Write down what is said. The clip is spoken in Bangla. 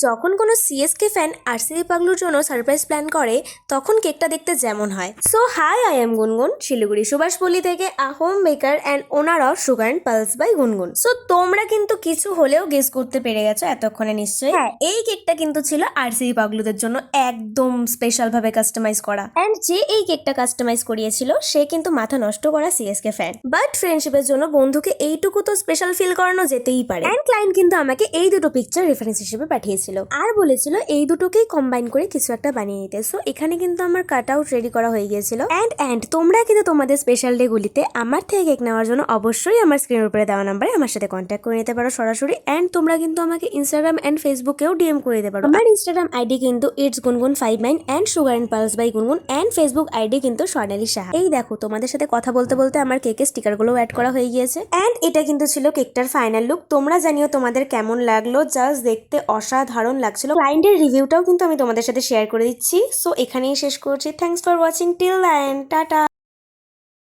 যখন কোনো সিএসকে ফ্যান আরসিবি পাগলুর জন্য সারপ্রাইজ প্ল্যান করে তখন কেকটা দেখতে যেমন হয়। সো হাই, আই এম গুনগুন, শিলিগুড়ি সুভাষপল্লী থেকে a home maker and owner of sugar and pulse by Gungun. So তোমরা কিন্তু কিছু হলেও গেস করতে পেরে গেছো এতক্ষণে নিশ্চয়ই। হ্যাঁ, এই কেকটা কিন্তু ছিল আরসিবি পাগলুদের জন্য একদম স্পেশাল ভাবে কাস্টমাইজ করা। অ্যান্ড যে এই কেকটা কাস্টমাইজ করিয়েছিল সে কিন্তু মাথা নষ্ট করা সিএসকে ফ্যান। বাট ফ্রেন্ডশিপের জন্য বন্ধুকে এইটুকু তো স্পেশাল ফিল করানো যেতেই পারে। অ্যান্ড ক্লায়েন্ট কিন্তু আমাকে এই দুটো পিকচার রেফারেন্স হিসেবে পাঠিয়েছিল আর বলেছিল এই দুটোকেই কম্বাইন করে কিছু একটা বানিয়ে নিতে। সো এখানে কিন্তু আমার কাট আউট রেডি করা হয়ে গিয়েছিল। অ্যান্ড তোমরা কিন্তু তোমাদের স্পেশাল ডে গুলিতে আমার থেকে কেক নেওয়ার জন্য অবশ্যই আমার স্ক্রিনের উপরে দেওয়া নাম্বারে আমার সাথে কন্ট্যাক্ট করে নিতে পারো সরাসরি। অ্যান্ড তোমরা কিন্তু আমাকে ইনস্টাগ্রাম অ্যান্ড ফেসবুকেও ডিএম করে দিতে পারো। আমার ইনস্টাগ্রাম আইডি কিন্তু it's Gungun 59 and sugar and pulse by Gungun. And Facebook ID কিন্তু স্বর্ণালী সাহা। এই দেখো তোমাদের সাথে কথা বলতে বলতে আমার কেকের স্টিকার গুলো অ্যাড করা হয়ে গিয়েছে। অ্যান্ড এটা কিন্তু ছিল কেকটার ফাইনাল লুক। তোমরা জানিও তোমাদের কেমন লাগলো। জাস্ট দেখতে অসাধারণ লাগছিল। ক্লায়েন্টের রিভিউটাও কিন্তু আমি তোমাদের সাথে শেয়ার করে দিচ্ছি। সো এখানেই শেষ করছি। Thanks for watching till the end. Tata.